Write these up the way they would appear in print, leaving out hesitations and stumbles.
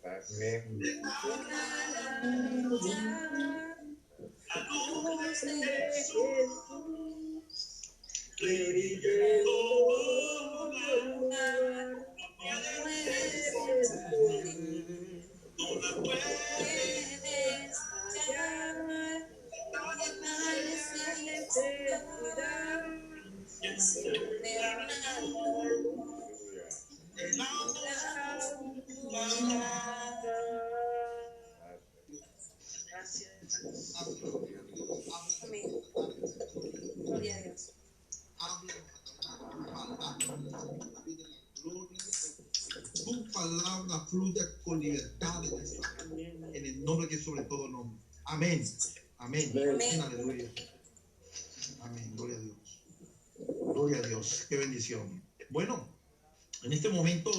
Amén. Que brille todo lugar, no la puedes hallar, la necesidad, eterna luz, en la humanidad. Gracias. Amén. Gloria a Dios. Tu palabra fluye con libertad en el nombre que es sobre todo nombre. Amén. Amén. Amén. Aleluya. Amén. Gloria a Dios. Gloria a Dios. Qué bendición. Bueno, en este momento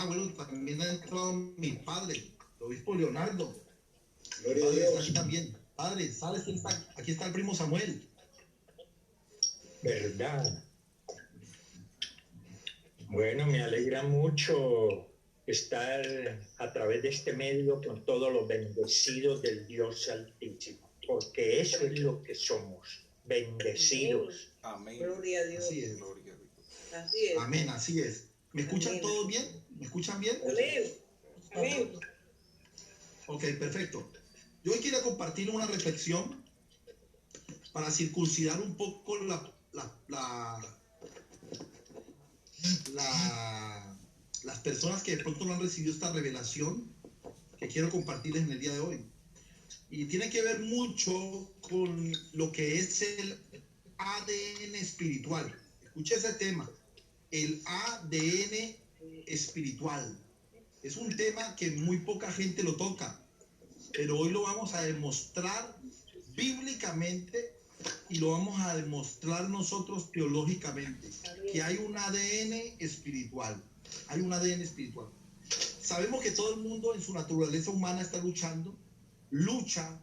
bueno, también ha entrado mi padre, el obispo Leonardo. Gloria a Padre, está Dios. aquí también. Padre, ¿sabes quién está? Aquí está el primo Samuel. ¿Verdad? Bueno, me alegra mucho estar a través de este medio con todos los bendecidos del Dios Altísimo, porque eso es lo que somos, bendecidos. Amén. Gloria a Dios. Así es. Gloria a Dios. Así es. Amén, así es. ¿Me escuchan Amén. todos bien? ¿Me escuchan bien? Amén. Amén. Ok, perfecto. Yo hoy quiero compartir una reflexión para circuncidar un poco las personas que de pronto no han recibido esta revelación que quiero compartirles en el día de hoy. Y tiene que ver mucho con lo que es el ADN espiritual. Escuche ese tema, el ADN espiritual. Es un tema que muy poca gente lo toca, pero hoy lo vamos a demostrar bíblicamente y lo vamos a demostrar nosotros teológicamente, que hay un ADN espiritual. Hay un ADN espiritual. Sabemos que todo el mundo en su naturaleza humana está lucha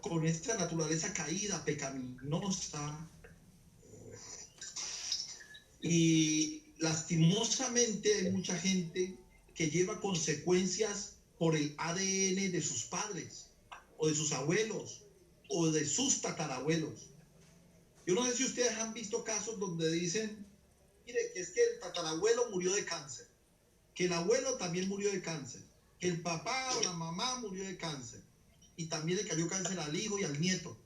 con esta naturaleza caída, pecaminosa, y lastimosamente hay mucha gente que lleva consecuencias por el ADN de sus padres, o de sus abuelos, o de sus tatarabuelos. Yo no sé si ustedes han visto casos donde dicen, mire, que es que el tatarabuelo murió de cáncer, que el abuelo también murió de cáncer, que el papá o la mamá murió de cáncer, y también le cayó cáncer al hijo y al nieto.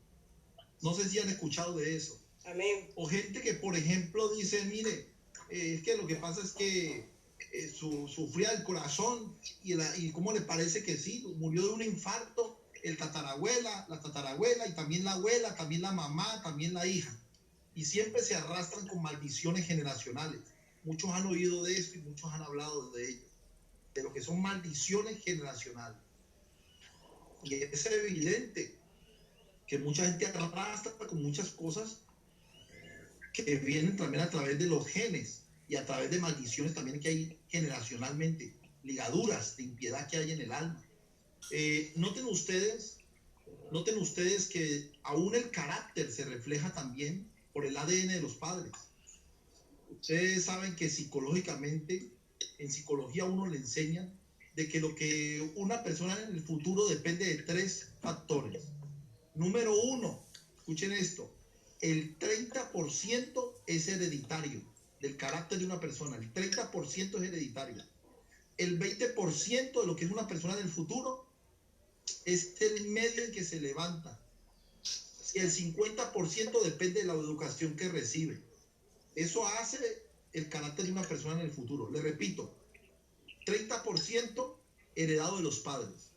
No sé si han escuchado de eso. Amén. O gente que, por ejemplo, dice, mire, es que lo que pasa es que sufría del corazón y cómo le parece que sí, murió de un infarto el tatarabuela, la tatarabuela, y también la abuela, también la mamá, también la hija. Y siempre se arrastran con maldiciones generacionales. Muchos han oído de esto y muchos han hablado de ello, de lo que son maldiciones generacionales. Y es evidente que mucha gente arrastra con muchas cosas que vienen también a través de los genes y a través de maldiciones también que hay generacionalmente, ligaduras de impiedad que hay en el alma. Noten ustedes que aún el carácter se refleja también por el ADN de los padres. Ustedes saben que psicológicamente, en psicología a uno le enseñan de que lo que una persona en el futuro depende de 3 factores. Número 1, escuchen esto, el 30% es hereditario del carácter de una persona, el 30% es hereditario. El 20% de lo que es una persona del futuro es el medio en que se levanta. Y el 50% depende de la educación que recibe. Eso hace el carácter de una persona en el futuro. Le repito, 30% heredado de los padres.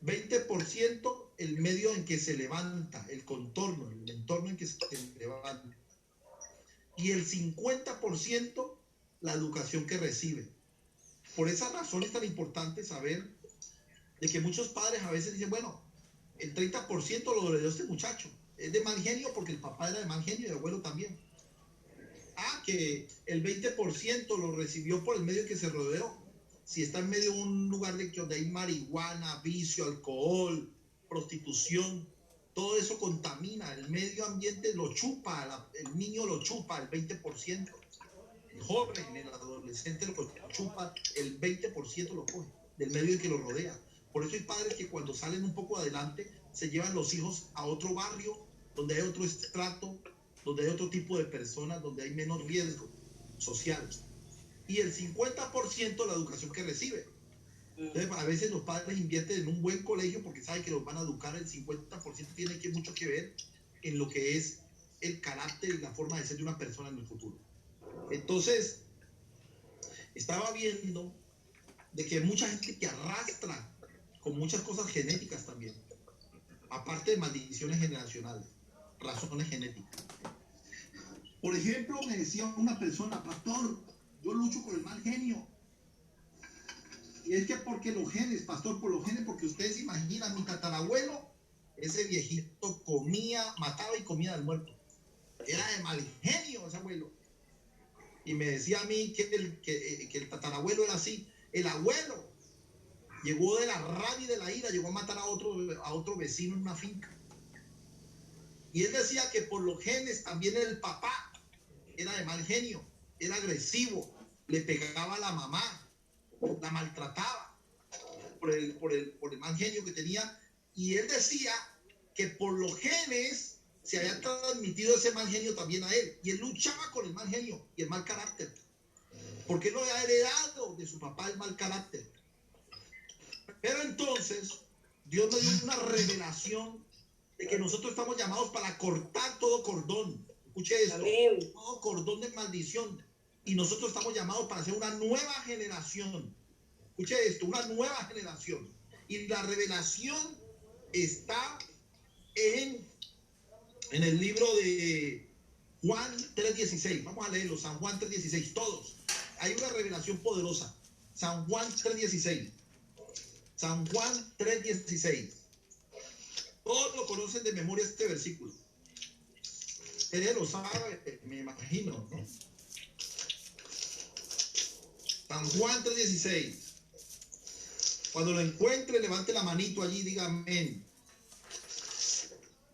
20% el medio en que se levanta, el contorno, el entorno en que se levanta. Y el 50% la educación que recibe. Por esa razón es tan importante saber de que muchos padres a veces dicen, bueno, el 30% lo heredó este muchacho. Es de mal genio porque el papá era de mal genio y el abuelo también. Que el 20% lo recibió por el medio en que se rodeó. Si está en medio de un lugar donde hay marihuana, vicio, alcohol, prostitución, todo eso contamina. El medio ambiente lo chupa, el niño lo chupa, el 20%. El joven, el adolescente lo chupa, el 20% lo coge del medio en que lo rodea. Por eso hay padres que cuando salen un poco adelante se llevan los hijos a otro barrio, donde hay otro estrato, donde hay otro tipo de personas, donde hay menos riesgo social. Y el 50% la educación que recibe. Entonces, a veces los padres invierten en un buen colegio porque saben que los van a educar. El 50% tiene mucho que ver en lo que es el carácter y la forma de ser de una persona en el futuro. Entonces, estaba viendo de que hay mucha gente que arrastra con muchas cosas genéticas también, aparte de maldiciones generacionales, razones genéticas. Por ejemplo, me decía una persona, pastor, yo lucho con el mal genio. Y es que porque los genes, pastor, por los genes, porque ustedes se imaginan, mi tatarabuelo, ese viejito comía, mataba y comía del muerto. Era de mal genio ese abuelo. Y me decía a mí que el tatarabuelo era así. El abuelo llegó de la rabia y de la ira, llegó a matar a otro vecino en una finca. Y él decía que por los genes también el papá era de mal genio, era agresivo, le pegaba a la mamá, la maltrataba por el mal genio que tenía. Y él decía que por los genes se había transmitido ese mal genio también a él. Y él luchaba con el mal genio y el mal carácter, porque él lo había heredado de su papá el mal carácter. Pero entonces Dios me dio una revelación de que nosotros estamos llamados para cortar todo cordón. Escuche esto. Amén. Todo cordón de maldición. Y nosotros estamos llamados para hacer una nueva generación. Escuche esto, una nueva generación. Y la revelación está en el libro de Juan 3:16. Vamos a leerlo, San Juan 3:16, todos. Hay una revelación poderosa. San Juan 3:16. San Juan 3:16. Todos lo conocen de memoria este versículo. Ustedes lo saben, me imagino, ¿no? San Juan 3:16. Cuando lo encuentre, levante la manito allí y diga amén.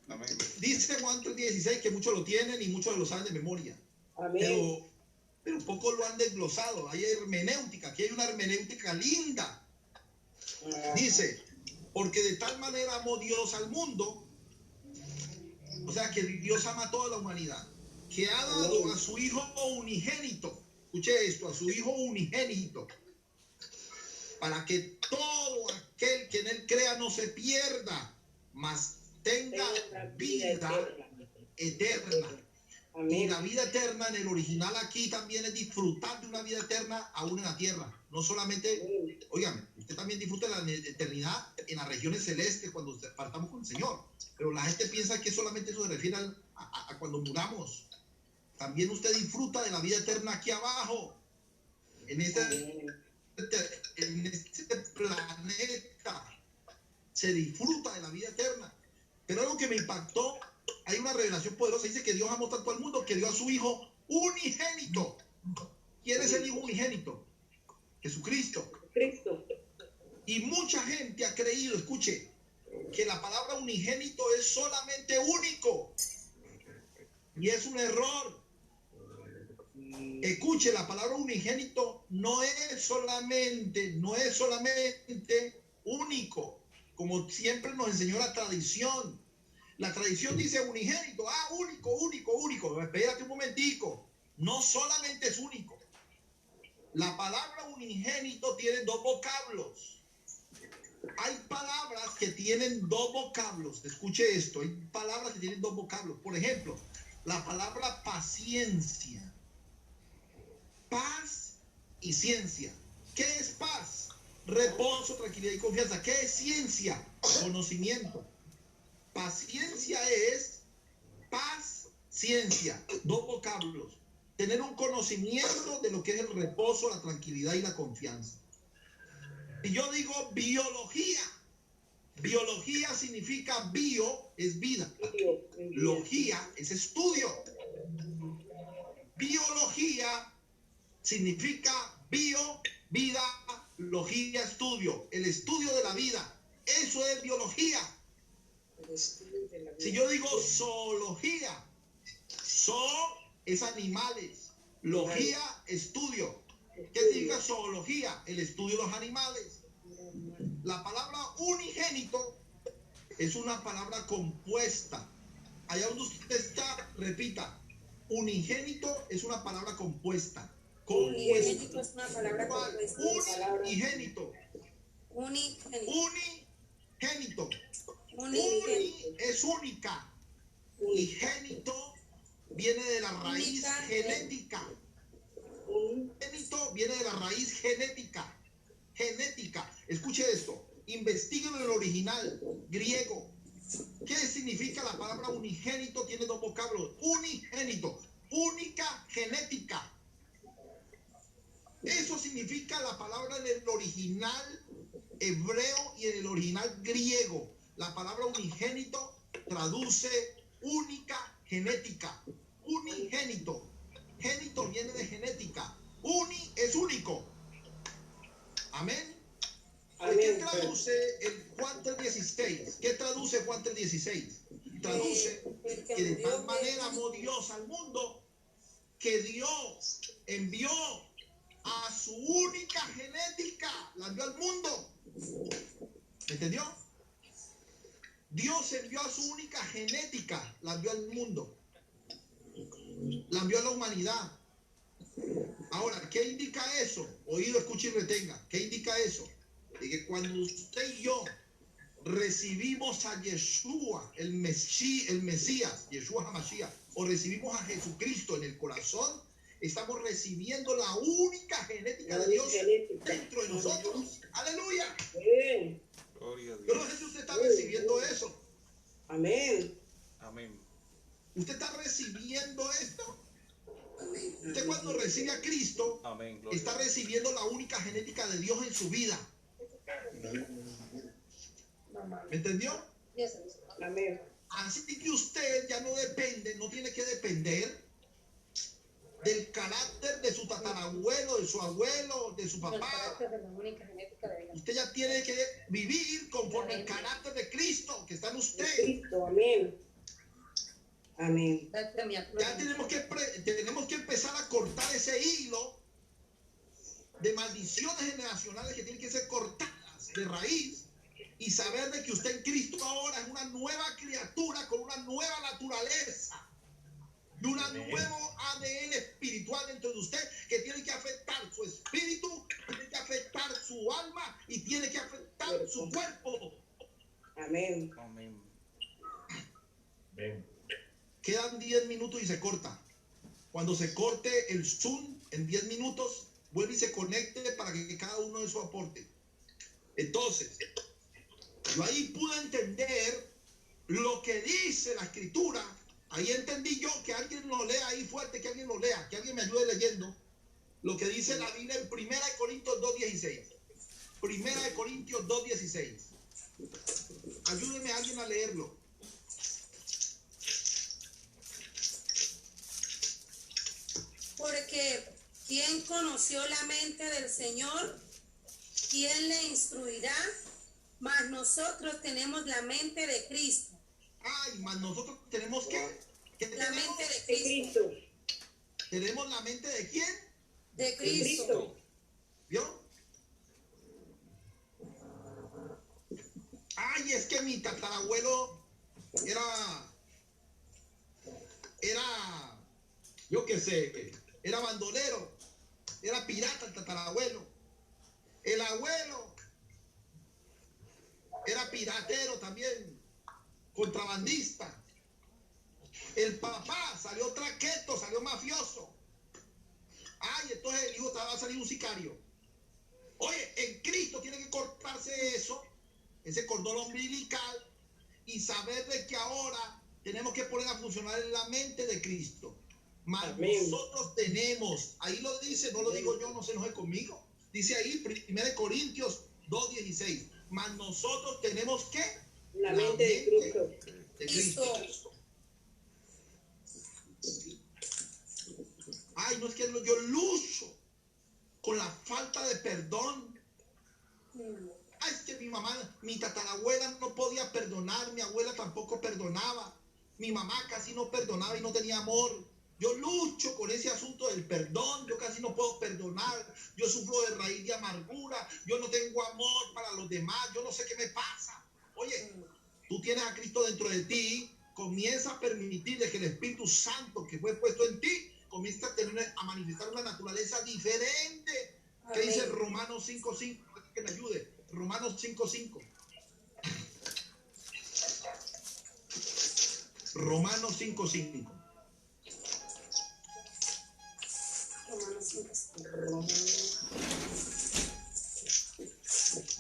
Amén. Dice Juan 3:16 que muchos lo tienen y muchos lo saben de memoria. Amén. Pero pocos lo han desglosado. Hay hermenéutica, aquí hay una hermenéutica linda. Dice, porque de tal manera amó Dios al mundo, o sea que Dios ama a toda la humanidad, que ha dado a su Hijo unigénito, escuche esto, a su Hijo unigénito, para que todo aquel que en él crea no se pierda, mas tenga vida eterna. Amén. Y la vida eterna en el original aquí también es disfrutar de una vida eterna aún en la tierra. No solamente, óigame, usted también disfruta de la eternidad en las regiones celestes cuando partamos con el Señor. Pero la gente piensa que solamente eso se refiere a cuando muramos. También usted disfruta de la vida eterna aquí abajo, en este planeta. Se disfruta de la vida eterna. Pero algo que me impactó, hay una revelación poderosa, dice que Dios amó tanto al mundo que dio a su Hijo unigénito. ¿Quién es el Hijo unigénito? Jesucristo. Y mucha gente ha creído, escuche, que la palabra unigénito es solamente único. Y es un error. Escuche, la palabra unigénito no es solamente único, como siempre nos enseñó la tradición. La tradición dice unigénito, único. Espérate un momentico. No solamente es único. La palabra unigénito tiene dos vocablos. Hay palabras que tienen dos vocablos. Escuche esto. Hay palabras que tienen dos vocablos. Por ejemplo, la palabra paciencia. Paz y ciencia. ¿Qué es paz? Reposo, tranquilidad y confianza. ¿Qué es ciencia? Conocimiento. Paciencia es paz, ciencia. Dos vocablos. Tener un conocimiento de lo que es el reposo, la tranquilidad y la confianza. Y yo digo biología. Biología significa bio, es vida. Logía es estudio. Biología significa bio, vida, logía, estudio. El estudio de la vida. Eso es biología. Si yo digo zoología, zoo es animales, Logía, estudio. ¿Qué significa zoología? El estudio de los animales. La palabra unigénito es una palabra compuesta. Allá donde usted está, repita. Unigénito es una palabra compuesta. Unigénito es una palabra compuesta. Unigénito. Unigénito. Unigénito. Unigénito. Uni es única. Y génito viene de la raíz genética. Génito viene de la raíz genética. Genética. Escuche esto. Investíguenlo en el original griego. ¿Qué significa la palabra unigénito? Tiene dos vocablos. Unigénito. Única genética. Eso significa la palabra en el original hebreo y en el original griego. La palabra unigénito traduce única genética. Unigénito. Génito viene de genética. Uni es único. Amén. ¿Qué traduce el Juan 3:16? ¿Qué traduce Juan 3:16? Traduce que de tal manera amó Dios al mundo que Dios envió a su única genética, la envió al mundo. ¿Me entendió? Dios envió a su única genética, la envió al mundo. La envió a la humanidad. Ahora, ¿qué indica eso? Oído, escuche y retenga. ¿Qué indica eso? De que cuando usted y yo recibimos a Yeshua, el Mesías, Yeshua HaMashiach, o recibimos a Jesucristo en el corazón, estamos recibiendo la única genética de Dios dentro de nosotros. ¡Aleluya! Gloria a Yo Dios. no sé si usted está recibiendo eso. Amén. Amén. ¿Usted está recibiendo esto? Usted cuando recibe a Cristo, Amén. Gloria está a Dios. recibiendo la única genética de Dios en su vida. ¿Me entendió? Amén. Así que usted ya no depende, no tiene que depender del carácter de su tatarabuelo, de su abuelo, de su papá. Usted ya tiene que vivir conforme el carácter de Cristo que está en usted. Cristo, amén. Amén. Ya tenemos que empezar a cortar ese hilo de maldiciones generacionales que tienen que ser cortadas de raíz y saber de que usted en Cristo ahora es una nueva criatura con una nueva naturaleza y un nuevo ADN espiritual dentro de usted que tiene que afectar su espíritu, tiene que afectar su alma y tiene que afectar su cuerpo. Amén. Amén. Quedan 10 minutos y se corta. Cuando se corte el Zoom en 10 minutos, vuelve y se conecte para que cada uno dé su aporte. Entonces, yo ahí pude entender lo que dice la Escritura. Ahí entendí yo, que alguien lo lea ahí fuerte, que alguien lo lea, que alguien me ayude leyendo lo que dice la Biblia en 1 Corintios 2:16. 1 Corintios 2:16. Ayúdeme a alguien a leerlo. Porque ¿quién conoció la mente del Señor? ¿Quién le instruirá? Mas nosotros tenemos la mente de Cristo. Ay, más nosotros tenemos que... ¿Qué La tenemos? mente de De Cristo. Cristo. ¿Tenemos la mente de quién? De Cristo. ¿Vio? Ay, es que mi tatarabuelo era, yo qué sé, era bandolero, era pirata el tatarabuelo. El abuelo era piratero también, contrabandista. El papá salió traqueto, salió mafioso. Ay, entonces el hijo va a salir un sicario. Oye, en Cristo tiene que cortarse eso, ese cordón umbilical, y saber de que ahora tenemos que poner a funcionar en la mente de Cristo. Mas Amén. nosotros tenemos, ahí lo dice, no lo digo yo, no se enoje conmigo. Dice ahí, 1 Corintios 2:16. Mas nosotros tenemos que La mente de Cristo. de Cristo. Ay, no es que yo lucho con la falta de perdón. Ay, es que mi mamá, mi tatarabuela no podía perdonar, mi abuela tampoco perdonaba, mi mamá casi no perdonaba y no tenía amor. Yo lucho con ese asunto del perdón, yo casi no puedo perdonar, yo sufro de raíz de amargura, yo no tengo amor para los demás, yo no sé qué me pasa. Oye, tú tienes a Cristo dentro de ti, comienza a permitirle que el Espíritu Santo que fue puesto en ti, comienza a manifestar una naturaleza diferente. ¿Qué dice Romanos 5:5? Que me ayude. Romanos 5:5. Romanos 5:5.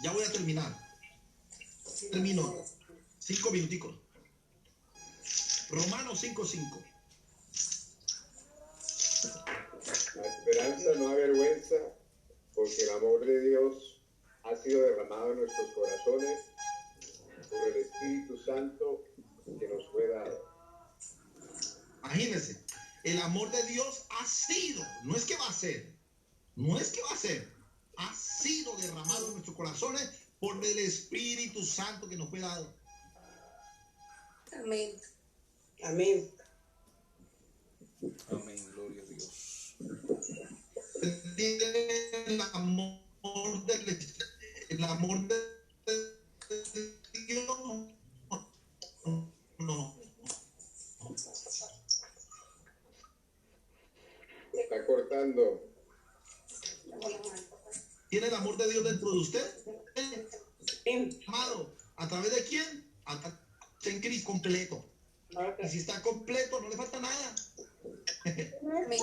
Ya voy a terminar. Termino. 5 minuticos. Romanos 5:5. La esperanza no avergüenza, porque el amor de Dios ha sido derramado en nuestros corazones por el Espíritu Santo que nos fue dado. Imagínense, el amor de Dios ha sido, no es que va a ser, ha sido derramado en nuestros corazones por el Espíritu Santo que nos fue dado. Amén. Amén. Amén, gloria a Dios. El amor de Dios no. Está cortando. ¿Tiene el amor de Dios dentro de usted? Amén. Amado, ¿a través de quién? En Cristo completo. Y si está completo, no le falta nada. Amén. Amén.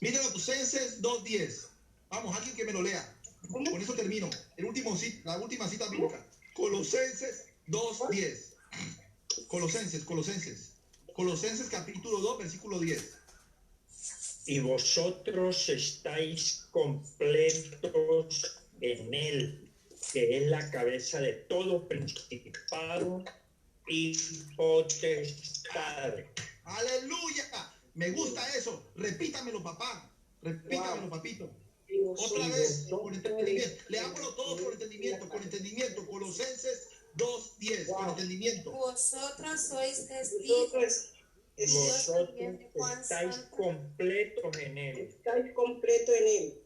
Miren Colosenses 2:10. Vamos, alguien que me lo lea. Con eso termino. La última cita bíblica. Colosenses 2:10. Colosenses capítulo 2, versículo 10. Y vosotros estáis completos en él, que es la cabeza de todo principado y potestad. ¡Aleluya! Me gusta eso. Repítamelo, papá. Repítamelo, papito. Otra Y vez, vosotros- con entendimiento. Leámoslo todos con entendimiento. Colosenses 2:10, con entendimiento. Vosotros sois testigos. Vosotros Vosotros estáis completos en él, estáis completo en él,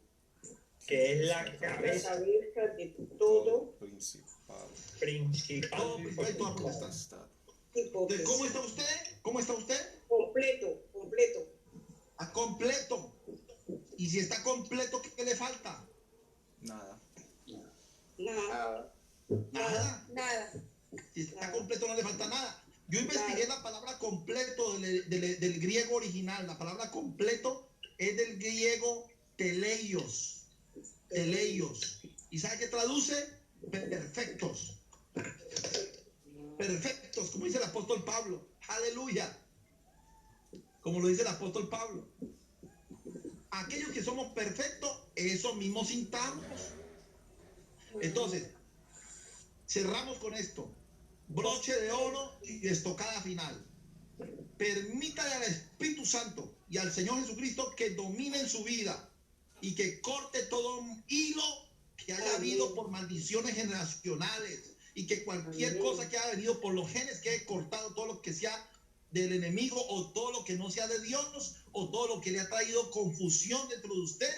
que es la la cabeza cabeza de todo Principal. principal. Todo principal y toda potestad. Potestad. y Entonces, potestad. ¿cómo está usted? ¿Cómo está usted? Completo. A completo. Y si está completo, ¿qué le falta? Nada. Nada. Nada. Nada. Si está completo, no le falta nada. Yo investigué la palabra completo del griego original. La palabra completo es del griego teleios. Teleios. ¿Y sabe qué traduce? Perfectos. Perfectos, como dice el apóstol Pablo. Aleluya. Como lo dice el apóstol Pablo. Aquellos que somos perfectos, eso mismo sintamos. Entonces, cerramos con esto. Broche de oro y estocada final. Permítale al Espíritu Santo y al Señor Jesucristo que dominen su vida y que corte todo hilo que haya habido por maldiciones generacionales y que cualquier cosa que haya venido por los genes quede cortado, todo lo que sea del enemigo o todo lo que no sea de Dios o todo lo que le ha traído confusión dentro de usted,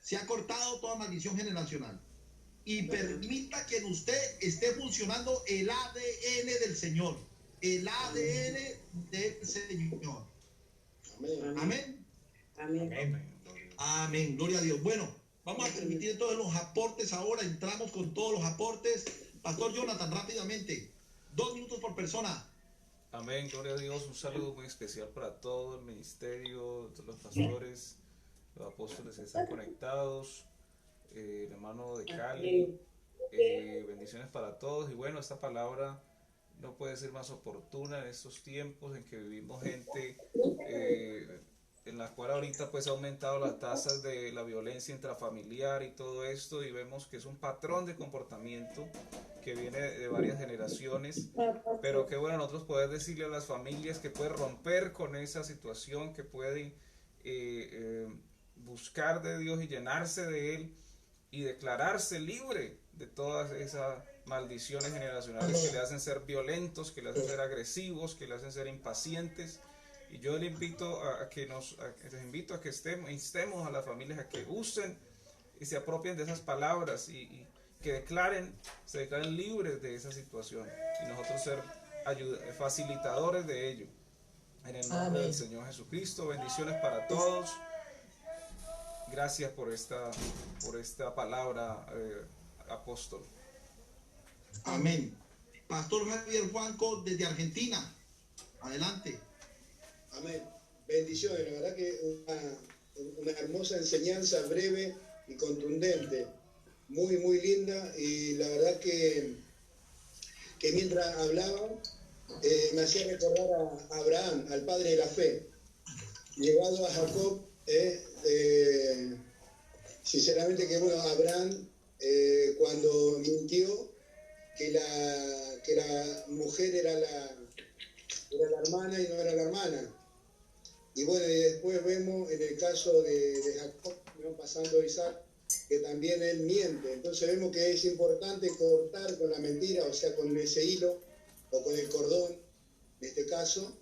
se ha cortado toda maldición generacional. Y permita que en usted esté funcionando el ADN del Señor. El ADN del Señor. Amén. Amén. Amén. Amén. Gloria a Dios. Bueno, vamos a permitir entonces los aportes ahora. Entramos con todos los aportes. Pastor Jonathan, rápidamente. 2 minutos por persona. Amén, gloria a Dios. Un saludo muy especial para todo el ministerio, todos los pastores, los apóstoles que están conectados, el hermano de Cali. Bendiciones para todos. Y bueno, esta palabra no puede ser más oportuna en estos tiempos en que vivimos gente en la cual ahorita pues ha aumentado las tasas de la violencia intrafamiliar y todo esto, y vemos que es un patrón de comportamiento que viene de varias generaciones, pero que bueno, nosotros podemos decirle a las familias que pueden romper con esa situación, que pueden buscar de Dios y llenarse de Él y declararse libre de todas esas maldiciones generacionales que le hacen ser violentos, que le hacen ser agresivos, que le hacen ser impacientes, Y yo les invito les invito a que instemos a las familias a que usen y se apropien de esas palabras y que se declaren libres de esa situación y nosotros ser facilitadores de ello. En el nombre del Señor Jesucristo, bendiciones para todos. Gracias por esta palabra, apóstol. Amén. Pastor Javier Juanco desde Argentina. Adelante. Amén. Bendiciones. La verdad que una hermosa enseñanza, breve y contundente. Muy, muy linda. Y la verdad que mientras hablaba, me hacía recordar a Abraham, al padre de la fe. Llegado a Jacob, sinceramente que bueno, Abraham cuando mintió que la mujer era la hermana y no era la hermana. Y bueno, y después vemos en el caso de Jacob, ¿no? Pasando a Isaac, que también él miente. Entonces vemos que es importante cortar con la mentira, o sea, con ese hilo o con el cordón, en este caso,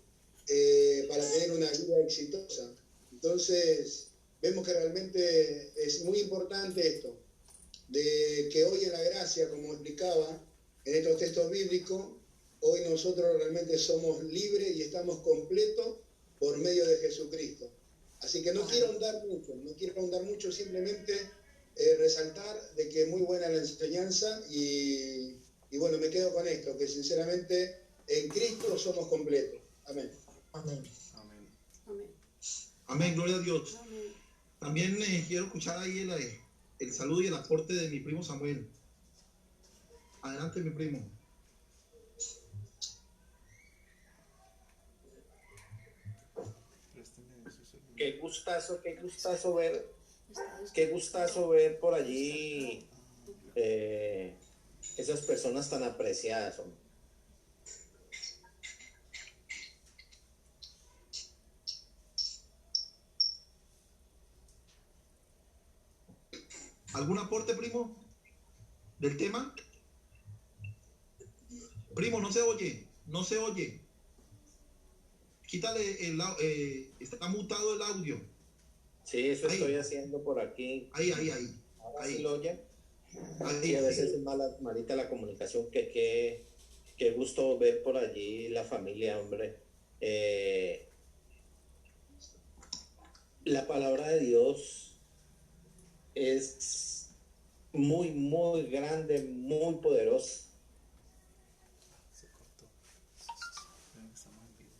para tener una vida exitosa. Entonces vemos que realmente es muy importante esto, de que hoy en la gracia, como explicaba en estos textos bíblicos, hoy nosotros realmente somos libres y estamos completos por medio de Jesucristo. Así que no quiero ahondar mucho, simplemente resaltar de que es muy buena la enseñanza y bueno, me quedo con esto, que sinceramente en Cristo somos completos. Amén. Amén. Amén. Amén. Amén, gloria a Dios. Amén. También quiero escuchar ahí el saludo y el aporte de mi primo Samuel. Adelante, mi primo. Qué gustazo ver por allí esas personas tan apreciadas, hombre. ¿Algún aporte, primo, del tema? Primo, no se oye, no se oye. Quítale está mutado el audio. Sí, eso Ahí. estoy haciendo por aquí. Ahí. Ahora sí lo oyen. Ahí, Sí, a veces es malita la comunicación. Qué gusto ver por allí la familia, hombre. La palabra de Dios es muy, muy grande, muy poderosa. Se cortó. Estamos en vivo.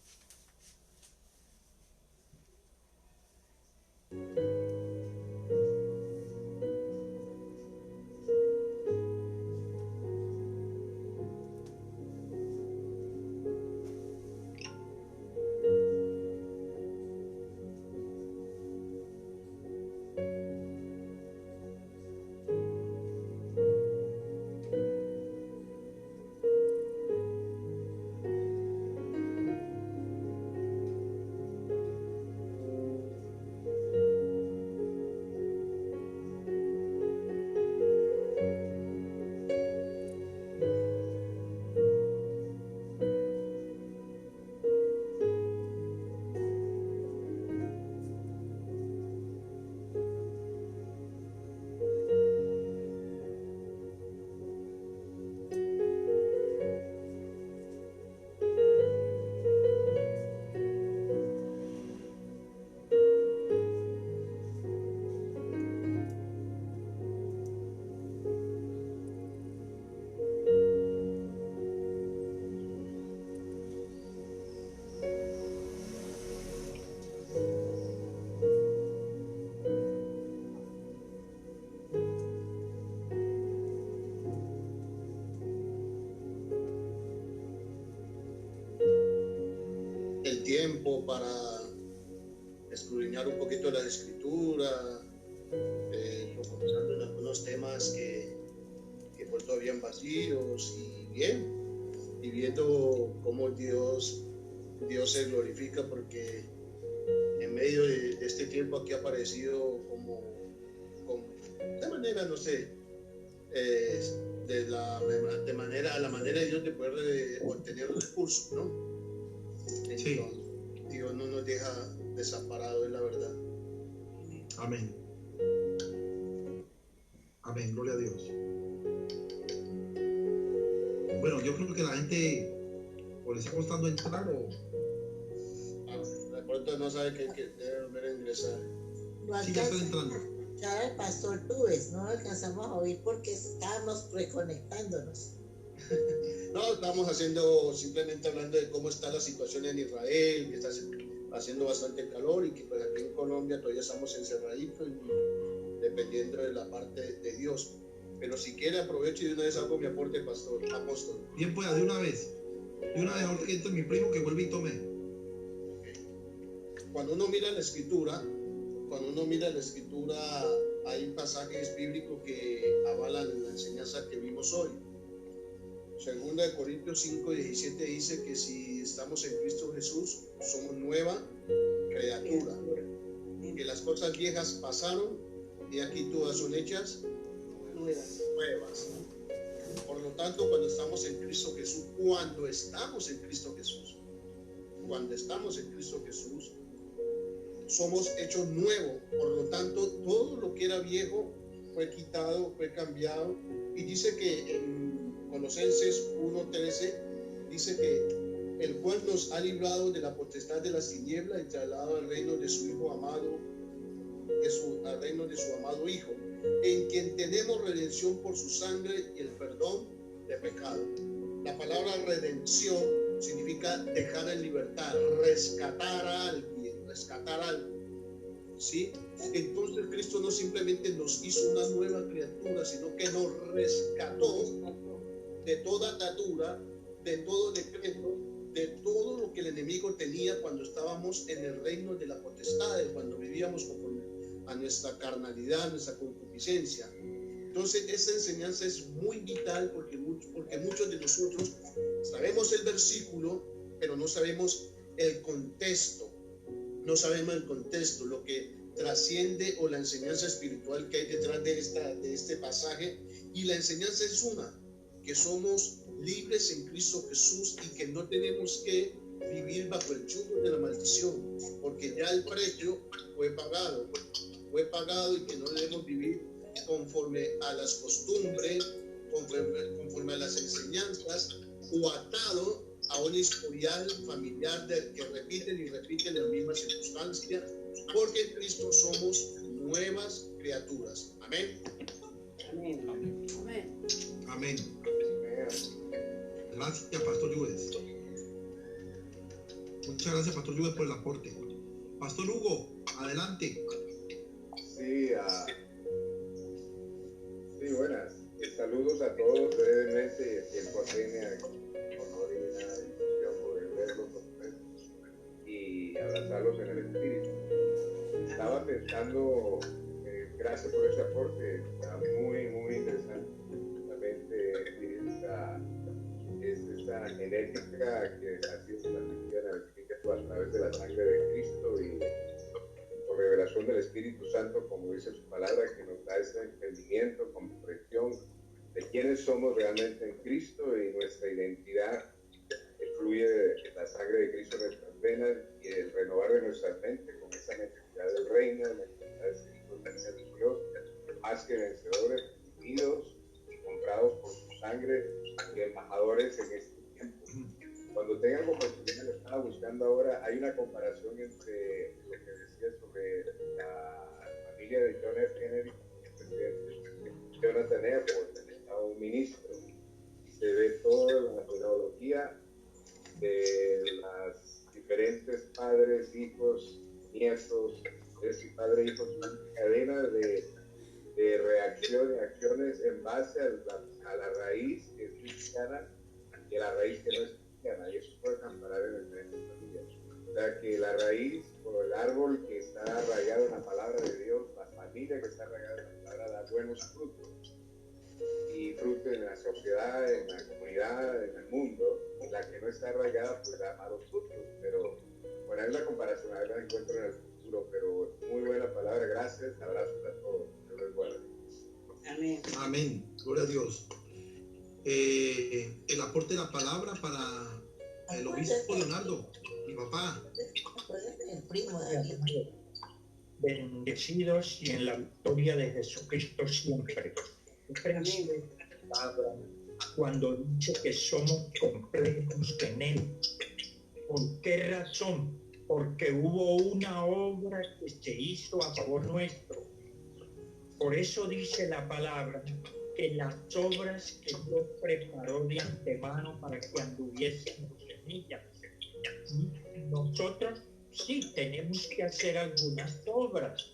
El tiempo para escudriñar un poquito la escritura, profundizando en algunos temas que pues todavía vacíos y viendo cómo Dios se glorifica, porque en medio de este tiempo aquí ha aparecido como de manera, no sé, a la manera de Dios de poder obtener recursos, ¿no? Sí. Dios no nos deja desamparados, es la verdad. Amén. Amén, gloria a Dios. Bueno, yo creo que la gente o le está costando entrar o... De pronto no sabe que debe volver a ingresar. No Sí, ya están alcanza entrando. a escuchar al pastor Tuves, no lo alcanzamos a oír porque estábamos reconectándonos. No, estamos simplemente hablando de cómo está la situación en Israel, que está haciendo bastante calor y que pues aquí en Colombia todavía estamos encerraditos y dependiendo de la parte de Dios. Pero si quiere aprovecho y de una vez hago mi aporte, apóstol. Bien, pues, de una vez. De una vez, ahorita que entre mi primo que vuelve y tome. Cuando uno mira la escritura, hay pasajes bíblicos que avalan la enseñanza que vimos hoy. Segunda de Corintios 5:17 dice que si estamos en Cristo Jesús, somos nueva criatura. Que las cosas viejas pasaron y aquí todas son hechas nuevas. Por lo tanto, cuando estamos en Cristo Jesús, somos hechos nuevos. Por lo tanto, todo lo que era viejo fue quitado, fue cambiado. Y dice que en Colosenses 1:13 dice que el cual nos ha librado de la potestad de las tinieblas y trasladado al reino de su Hijo amado, al reino de su amado Hijo, en quien tenemos redención por su sangre y el perdón de pecado. La palabra redención significa dejar en libertad, rescatar a alguien, rescatar algo. ¿Sí? Entonces Cristo no simplemente nos hizo una nueva criatura, sino que nos rescató de toda atadura, de todo decreto, de todo lo que el enemigo tenía cuando estábamos en el reino de la potestad, cuando vivíamos conforme a nuestra carnalidad, nuestra concupiscencia. Entonces esa enseñanza es muy vital porque muchos de nosotros sabemos el versículo, pero no sabemos el contexto. No sabemos el contexto, lo que trasciende o la enseñanza espiritual que hay detrás de este pasaje. Y la enseñanza es una, que somos libres en Cristo Jesús y que no tenemos que vivir bajo el yugo de la maldición, porque ya el precio fue pagado y que no debemos vivir conforme a las costumbres, conforme a las enseñanzas o atado a un historial familiar del que repiten y repiten las mismas circunstancias, porque en Cristo somos nuevas criaturas. Amén. Amén. Amén. Amén. Gracias, Pastor Lluves. Muchas gracias, Pastor Lluves, por el aporte. Pastor Hugo, adelante. Sí, buenas. Saludos a todos brevemente. El tiempo apremia, honor y una bendición poder verlos y abrazarlos en el espíritu. Estaba pensando, gracias por ese aporte, está muy, muy interesante. Esta genética que ha sido transmitida en el espíritu a través de la sangre de Cristo y por revelación del Espíritu Santo, como dice su palabra, que nos da ese entendimiento, comprensión de quiénes somos realmente en Cristo y nuestra identidad que fluye de la sangre de Cristo en nuestras venas y el renovar de nuestra mente con esa necesidad del reino, la necesidad de ser hijos de Dios, más que vencedores, unidos y comprados por su sangre y embajadores en este tiempo. Cuando tengan oportunidad, lo estaba buscando ahora, hay una comparación entre lo que decía sobre la familia de John F. Kennedy, el presidente Jonathan Edwards, un ministro, y se ve toda la genealogía de las diferentes padres, hijos, nietos, padre e hijos, una cadena de reacciones en base a la raíz que es cristiana y a la raíz que no es cristiana, y eso puede comparar en el medio familiar. O sea que la raíz o el árbol que está arraigado en la palabra de Dios, la familia que está arraigada en la palabra da buenos frutos y frutos en la sociedad, en la comunidad, en el mundo, y la que no está arraigada pues da malos frutos. Pero bueno, hay una comparación, a ver la encuentro en el futuro, pero muy buena palabra, gracias, abrazos a todos. Amén. Amén. Gloria a Dios. El aporte de la palabra para el obispo Leonardo, mi papá. primo David. Bendecidos y en la victoria de Jesucristo siempre. Cuando dice que somos completos en Él. ¿Por qué razón? Porque hubo una obra que se hizo a favor nuestro. Por eso dice la palabra que las obras que Dios preparó de antemano para que anduviésemos en ellas. Nosotros sí tenemos que hacer algunas obras,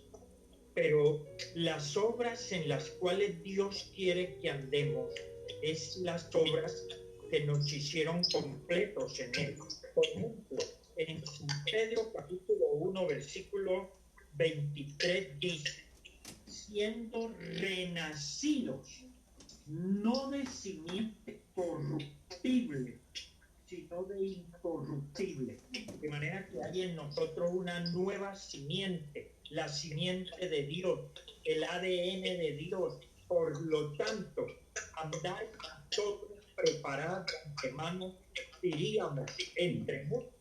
pero las obras en las cuales Dios quiere que andemos es las obras que nos hicieron completos en Él. Por ejemplo, en San Pedro capítulo 1 versículo 23 dice: siendo renacidos no de simiente corruptible, sino de incorruptible, de manera que hay en nosotros una nueva simiente, la simiente de Dios, el ADN de Dios. Por lo tanto, andar nosotros preparados de antemano, diríamos, entre muchos,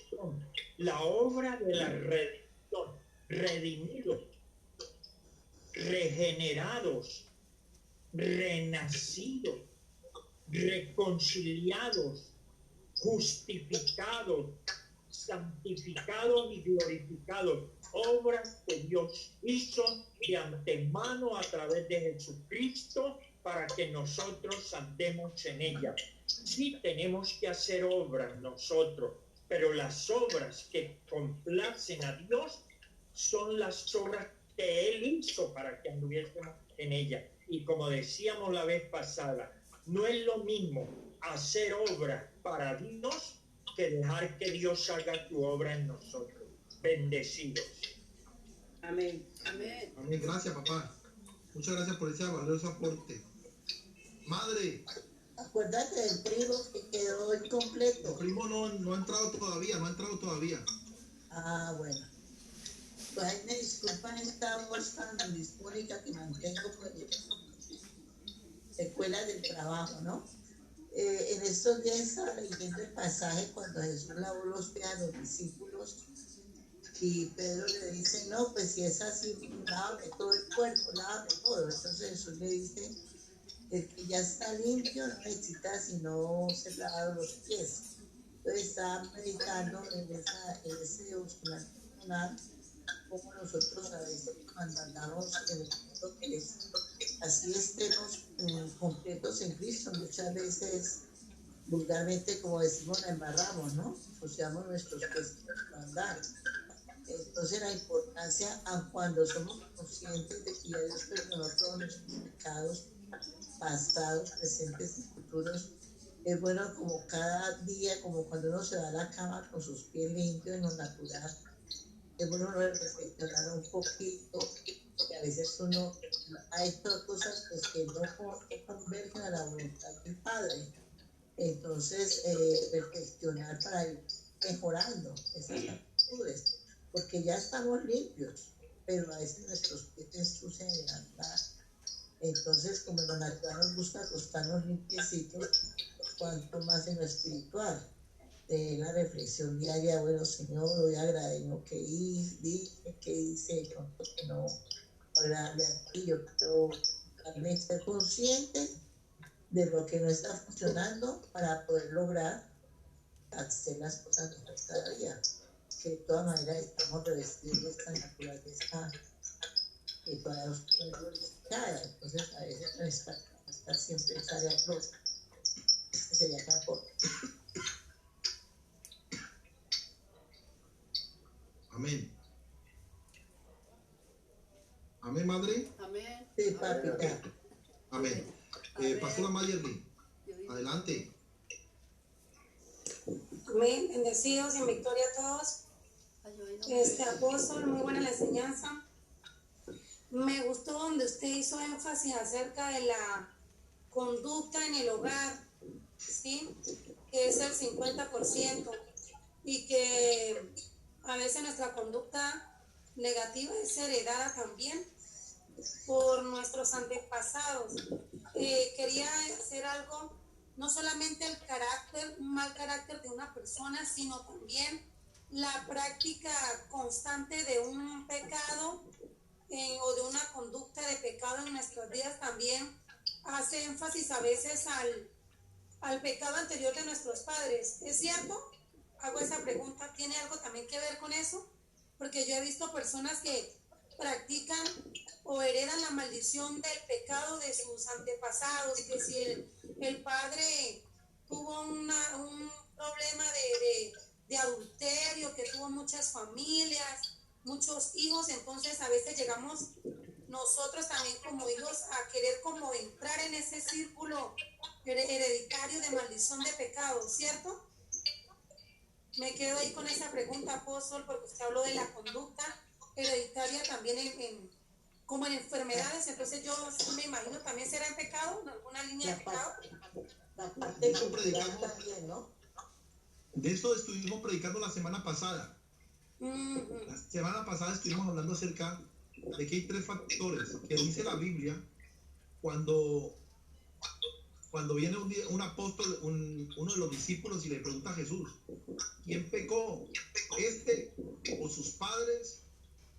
son la obra de la redención, redimidos, regenerados, renacidos, reconciliados, justificados, santificados y glorificados, obras que Dios hizo de antemano a través de Jesucristo para que nosotros andemos en ella. Sí tenemos que hacer obras nosotros, pero las obras que complacen a Dios son las obras que Él hizo para que anduviésemos en ella. Y como decíamos la vez pasada, no es lo mismo hacer obras para Dios que dejar que Dios haga tu obra en nosotros. Bendecidos. Amén. Amén. Amén. Gracias, papá. Muchas gracias por ese valioso aporte. Madre. Acuérdate del primo que quedó incompleto. El primo no ha entrado todavía. Ah, bueno. Pues ahí me disculpan esta voz tan dispónica que mantengo por secuelas del trabajo, ¿no? En estos días estaba leyendo el pasaje cuando Jesús lavó los pies a los discípulos y Pedro le dice, no, pues si es así, lávame todo el cuerpo, lávame todo. Entonces Jesús le dice, el que ya está limpio no necesita sino ser lavado los pies. Entonces estaba meditando en ese devocional personal, como nosotros a veces cuando andamos en el mundo que es así estemos completos en Cristo, muchas veces vulgarmente, como decimos, la embarramos, ¿no? Ensuciamos nuestros pies para andar. Entonces la importancia, aun cuando somos conscientes de que ya Dios perdonó todos nuestros pecados pasados, presentes y futuros, es bueno como cada día, como cuando uno se va a la cama con sus pies limpios en lo natural, es bueno reflexionar un poquito, que a veces uno ha hecho cosas pues, que no convergen a la voluntad del Padre. Entonces, reflexionar para ir mejorando esas actitudes, porque ya estamos limpios, pero a veces nuestros pies se ensucian en andar. Entonces, como en lo natural nos gusta acostarnos limpiecitos, cuanto más en lo espiritual. La reflexión diaria, bueno, Señor, hoy agradezco que dije, que hice, que no agradarle a ti. Yo quiero también ser consciente de lo que no está funcionando para poder lograr hacer las cosas mejor cada día. Que de todas maneras estamos revestidos de esta naturaleza que todavía nos puede glorificada. Entonces, a veces no está siempre sale a flote. Este sería el aporte. Amén. Amén, madre. Amén. Sí, papita. Amén. Pastora Mayerly, adelante. Amén. Bendecidos y en victoria a todos. Apóstol, muy buena la enseñanza. Me gustó donde usted hizo énfasis acerca de la conducta en el hogar, ¿sí? Que es el 50%, y que a veces nuestra conducta negativa es heredada también por nuestros antepasados. Quería hacer algo, no solamente el carácter, un mal carácter de una persona, sino también la práctica constante de un pecado o de una conducta de pecado en nuestras vidas también hace énfasis a veces al pecado anterior de nuestros padres. ¿Es cierto? Hago esa pregunta. ¿Tiene algo también que ver con eso? Porque yo he visto personas que practican o heredan la maldición del pecado de sus antepasados, que si el padre tuvo un problema de adulterio, que tuvo muchas familias, muchos hijos, entonces a veces llegamos nosotros también como hijos a querer como entrar en ese círculo hereditario de maldición de pecado, ¿cierto? Me quedo ahí con esa pregunta, apóstol, porque usted habló de la conducta hereditaria también como en enfermedades, entonces yo me imagino también será en pecado, en alguna línea de pecado. La parte cultural también, ¿no? De eso estuvimos predicando la semana pasada. La semana pasada estuvimos hablando acerca de que hay 3 factores que dice la Biblia cuando viene un apóstol, uno de los discípulos, y le pregunta a Jesús, ¿quién pecó? ¿Este o sus padres?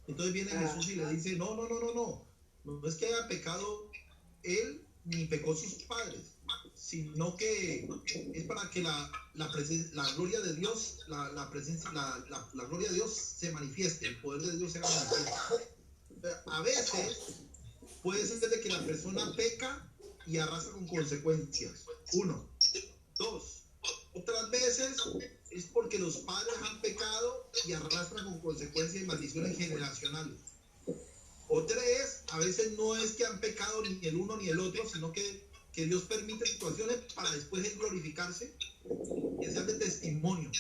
Entonces viene Jesús y le dice, no es que haya pecado él ni pecó sus padres, sino que es para que la gloria de Dios, la gloria de Dios se manifieste, el poder de Dios se manifieste. A veces puede ser de que la persona peca y arrastra con consecuencias. 1. 2. Otras veces es porque los padres han pecado y arrastran con consecuencias y maldiciones generacionales. O 3, a veces no es que han pecado ni el uno ni el otro, sino que Dios permite situaciones para después él glorificarse y hacer de testimonio.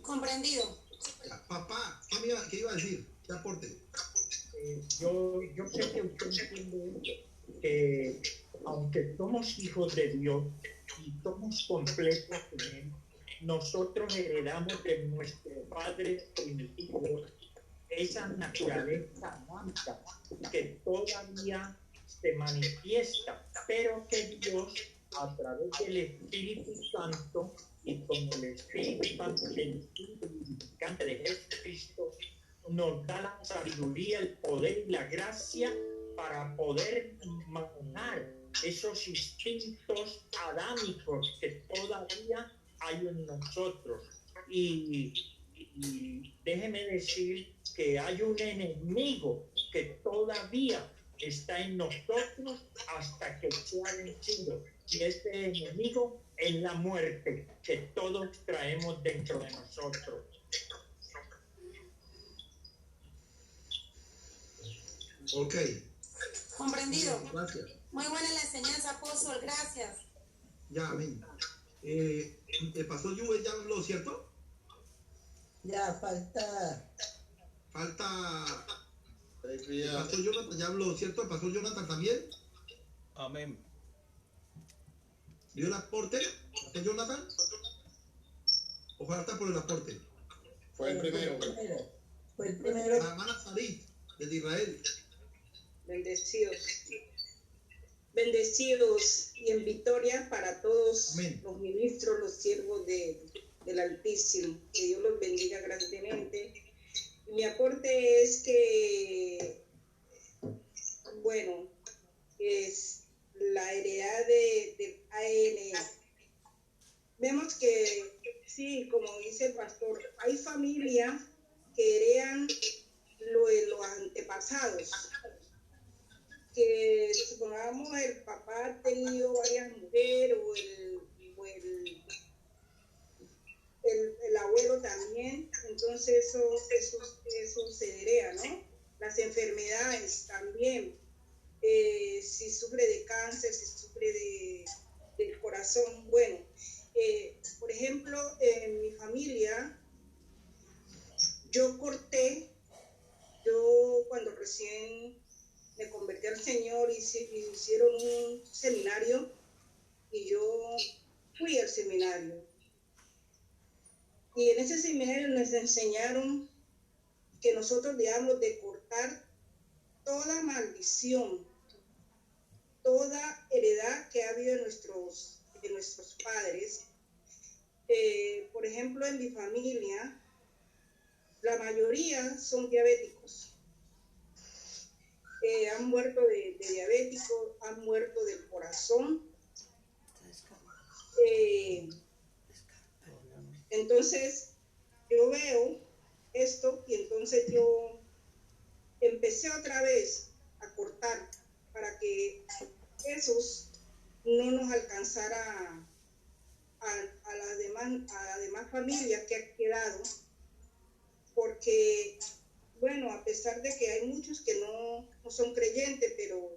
Comprendido. Papá, ¿qué iba a decir? ¿Qué aporte? Yo sé que usted entiende que aunque somos hijos de Dios y somos completos en Él, nosotros heredamos de nuestro Padre primitivo esa naturaleza santa que todavía se manifiesta, pero que Dios, a través del Espíritu Santo y con el Espíritu Santo, el Espíritu vivificante de Jesucristo, nos da la sabiduría, el poder y la gracia para poder manejar esos instintos adámicos que todavía hay en nosotros. Y déjeme decir que hay un enemigo que todavía está en nosotros hasta que sea vencido. Y este enemigo es la muerte que todos traemos dentro de nosotros. Ok. Comprendido. Gracias. Muy buena la enseñanza, apóstol. Gracias. Ya, amén. El pastor Juve ya habló, ¿cierto? Ya, falta... El pastor Jonathan ya habló, ¿cierto? El pastor Jonathan también. Amén. ¿Dio el aporte? ¿Pastor Jonathan? ¿O falta por el aporte? Fue el primero. Fue el primero. La hermana Sarit, desde Israel. Bendecidos y en victoria para todos. Amén. Los ministros, los siervos del Altísimo. Que Dios los bendiga grandemente. Mi aporte es que, bueno, es la heredad del ADN. Vemos que, sí, como dice el pastor, hay familias que heredan lo de los antepasados. Que supongamos el papá ha tenido varias mujeres o el abuelo también, entonces eso se hereda, ¿no? Las enfermedades también, si sufre de cáncer, si sufre del corazón, bueno, por ejemplo, en mi familia, yo cuando recién me convertí al Señor, hicieron un seminario y yo fui al seminario. Y en ese seminario nos enseñaron que nosotros debíamos de cortar toda maldición, toda heredad que ha habido de nuestros padres. Por ejemplo, en mi familia, la mayoría son diabéticos. Han muerto de diabéticos, han muerto del corazón. Entonces, yo veo esto y entonces yo empecé otra vez a cortar para que esos no nos alcanzara a las demás familias que han quedado, porque, bueno, a pesar de que hay muchos que no son creyentes, pero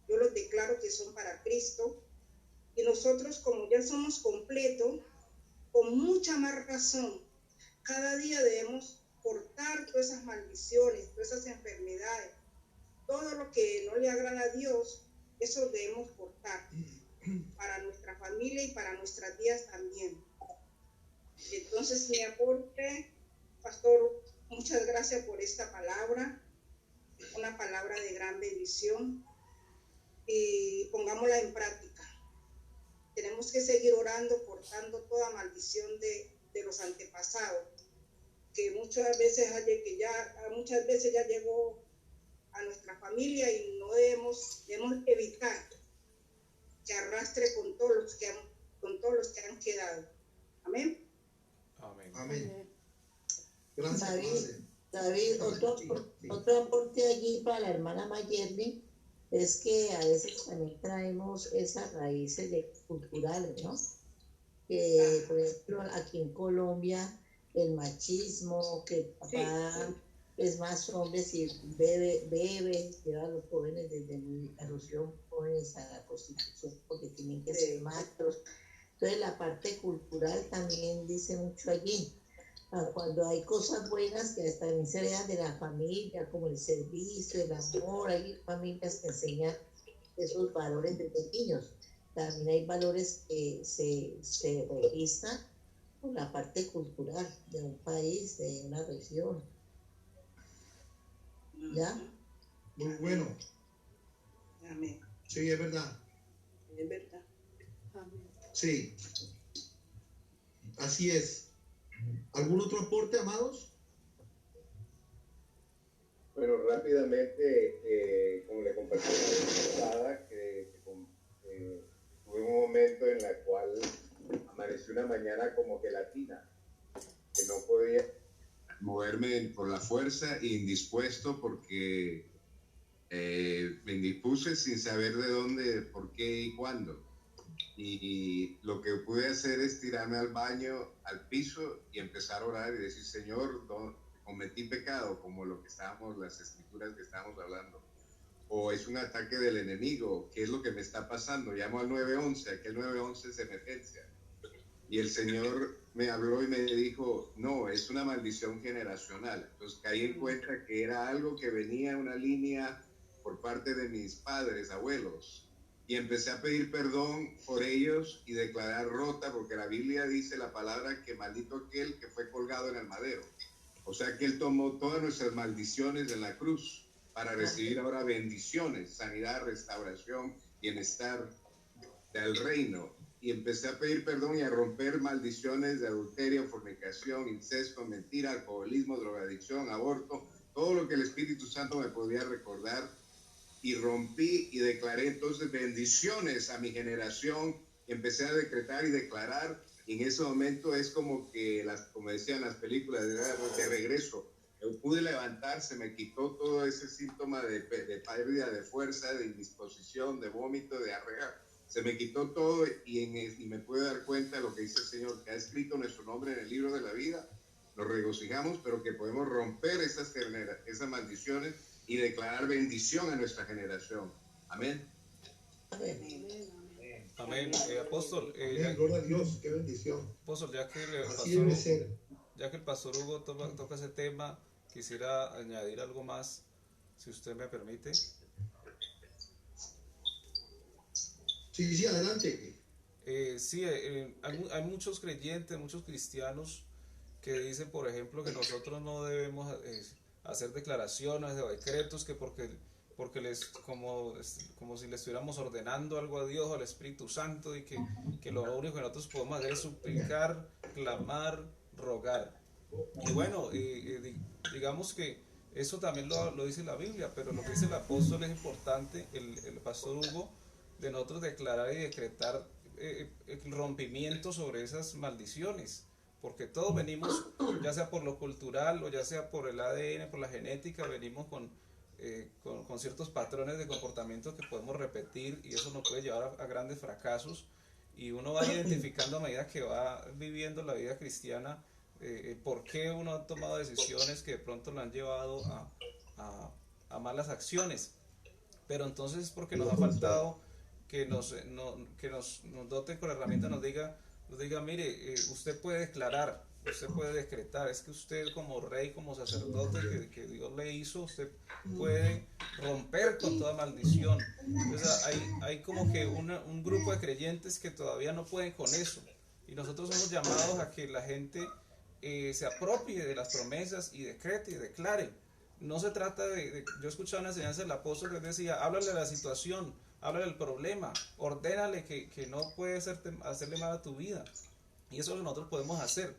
yo los declaro que son para Cristo, y nosotros como ya somos completos, con mucha más razón, cada día debemos cortar todas esas maldiciones, todas esas enfermedades, todo lo que no le agrada a Dios, eso debemos cortar para nuestra familia y para nuestras vidas también. Entonces, mi aporte, pastor, muchas gracias por esta palabra, una palabra de gran bendición, y pongámosla en práctica. Tenemos que seguir orando, cortando toda maldición de los antepasados, que muchas veces ya llegó a nuestra familia y no debemos evitar que arrastre con todos los que han quedado. Amén. Amén. Amén. Gracias. David, otro aporte allí para la hermana Mayerly es que a veces también traemos esas raíces culturales, ¿no? Que, por ejemplo, aquí en Colombia, el machismo, que el papá es más hombre y bebe, lleva a los jóvenes a los jóvenes a la prostitución porque tienen que ser machos. Entonces la parte cultural también dice mucho allí. Cuando hay cosas buenas que también se vean de la familia, como el servicio, el amor, hay familias que enseñan esos valores desde niños. También hay valores que se registran por la parte cultural de un país, de una región. ¿Ya? Muy bueno. Amén. Sí, es verdad. Es verdad. Sí. Así es. ¿Algún otro aporte, amados? Bueno, rápidamente, como le compartí la vez pasada, tuve un momento en el cual amanecí una mañana como gelatina, que no podía moverme por la fuerza, indispuesto porque me indispuse sin saber de dónde, por qué y cuándo. Y lo que pude hacer es tirarme al baño, al piso, y empezar a orar y decir: Señor, cometí pecado, como las escrituras que estábamos hablando, o es un ataque del enemigo, ¿qué es lo que me está pasando? Llamo al 911, aquel 911 es emergencia. Y el Señor me habló y me dijo: no, es una maldición generacional. Entonces caí en cuenta que era algo que venía, una línea por parte de mis padres, abuelos. Y empecé a pedir perdón por ellos y declarar rota, porque la Biblia dice la palabra que maldito aquel que fue colgado en el madero. O sea que Él tomó todas nuestras maldiciones en la cruz para recibir ahora bendiciones, sanidad, restauración, bienestar del reino. Y empecé a pedir perdón y a romper maldiciones de adulterio, fornicación, incesto, mentira, alcoholismo, drogadicción, aborto, todo lo que el Espíritu Santo me podía recordar. Y rompí y declaré entonces bendiciones a mi generación. Empecé a decretar y declarar, y en ese momento es como que, como decían las películas, de regreso. Yo pude levantar, se me quitó todo ese síntoma de pérdida de fuerza, de indisposición, de vómito, de arrea. Se me quitó todo y me pude dar cuenta de lo que dice el Señor, que ha escrito nuestro nombre en el libro de la vida. Nos regocijamos, pero que podemos romper esas maldiciones y declarar bendición a nuestra generación. Amén. Amén. Apóstol, gloria a Dios, qué bendición. Apóstol, ya que el pastor Hugo toca ese tema, quisiera añadir algo más, si usted me permite. Sí, adelante. Hay muchos creyentes, muchos cristianos que dicen, por ejemplo, que nosotros no debemos hacer declaraciones o decretos, que porque como si le estuviéramos ordenando algo a Dios o al Espíritu Santo, y que lo único que nosotros podemos hacer es suplicar, clamar, rogar. Y bueno, digamos que eso también lo dice la Biblia, pero lo que dice el apóstol es importante, el pastor Hugo, de nosotros declarar y decretar el rompimiento sobre esas maldiciones, porque todos venimos, ya sea por lo cultural o ya sea por el ADN, por la genética, venimos con ciertos patrones de comportamiento que podemos repetir, y eso nos puede llevar a grandes fracasos, y uno va identificando a medida que va viviendo la vida cristiana por qué uno ha tomado decisiones que de pronto lo han llevado a malas acciones. Pero entonces es porque nos ha faltado que nos doten con la herramienta, nos diga, mire, usted puede declarar, usted puede decretar, es que usted como rey, como sacerdote que Dios le hizo, usted puede romper con toda maldición. Entonces hay como que un grupo de creyentes que todavía no pueden con eso, y nosotros somos llamados a que la gente se apropie de las promesas y decrete y declare. No se trata yo escuchaba una enseñanza del apóstol que decía, háblale a la situación, háblale al problema, ordénale que no puede hacerle mal a tu vida, y eso es lo que nosotros podemos hacer.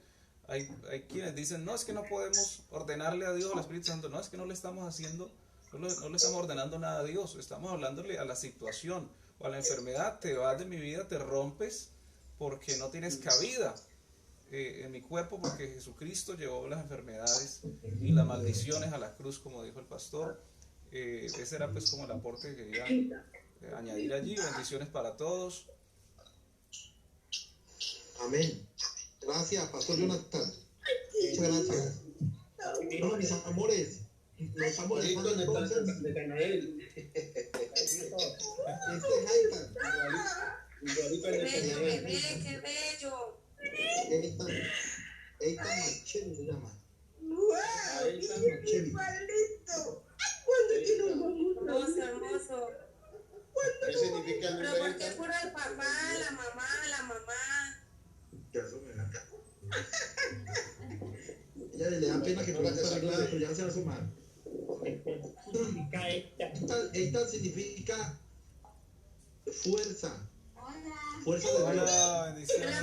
Hay quienes dicen, no, es que no podemos ordenarle a Dios, al Espíritu Santo. No, es que no le estamos haciendo, no le estamos ordenando nada a Dios, estamos hablándole a la situación o a la enfermedad. Te vas de mi vida, te rompes porque no tienes cabida en mi cuerpo, porque Jesucristo llevó las enfermedades y las maldiciones a la cruz, como dijo el pastor. Ese era pues como el aporte que quería añadir allí. Bendiciones para todos. Amén. Gracias, Pastor Jonathan. Muchas gracias. Bueno, mis amores, nos estamos dejando entonces. De Canael. Qué bello. Eita Machemi se llama. Hermoso. ¿Qué significa el Pero nombre? ¿por qué puro el papá, la mamá? Ella le da pena que por eso se arregla, pero ya se va a sumar. Eita significa fuerza. Fuerza de Dios. Hola, bendiciones.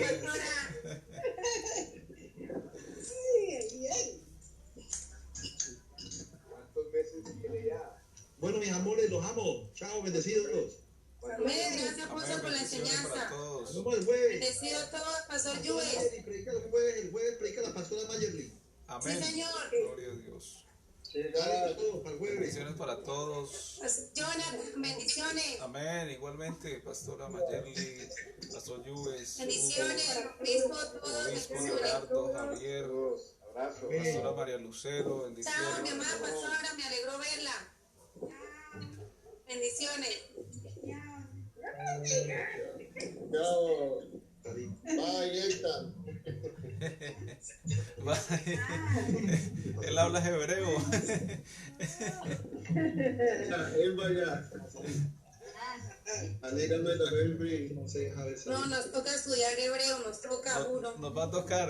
¿Cuántos meses tiene ya? Bueno, mis amores, los amo. Chao, bendecidos. Amén. Gracias, apóstol, por la enseñanza. Nos vemos el jueves. Bendecido a todos, pastor Juez. El jueves predica la pastora Mayerly. Amén. Sí, señor. Gloria a Dios. Bendiciones para todos. Jonathan, bendiciones. Amén. Igualmente, pastora Mayerly, pastor Lluves, Bendiciones, obispo, todos. obispo Leonardo, Javier, Abrazo. pastora María Lucero, Chao, mi bendiciones. amada pastora, me alegró verla. Bendiciones. Chao. Bye, Eta. Él habla hebreo. Él vaya. Alégame también, No, nos toca estudiar hebreo, nos toca uno. Nos va a tocar.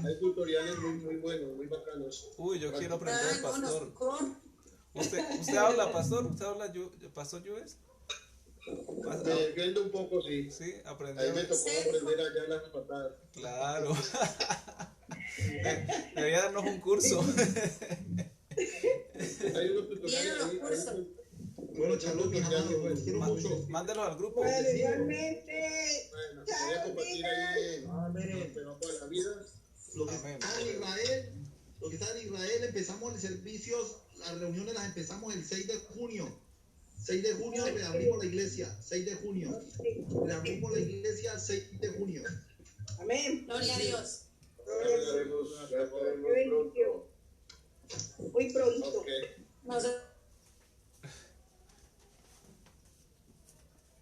Hay tutoriales muy buenos, muy bacanos. Uy, yo quiero aprender, Ay, no, nos pastor. tocó. ¿Usted habla, pastor? ¿Usted habla, pastor Lluves? Me defiendo un poco, sí. Sí, Ahí aprendió. me tocó aprender allá las patadas. Claro. Debería darnos un curso. Hay unos tutoriales ahí. Bueno, Charlotte, mis amados, los quiero mucho. Mándelos al grupo. Bueno, voy a compartir ahí pero para la vida. Los que están en Israel, empezamos el servicio, las reuniones las empezamos el 6 de junio. 6 de junio reabrimos la iglesia. 6 de junio. Reabrimos la iglesia 6 de junio. Amén. Gloria a Dios. Ya estaremos pronto. Muy pronto. Okay. Nos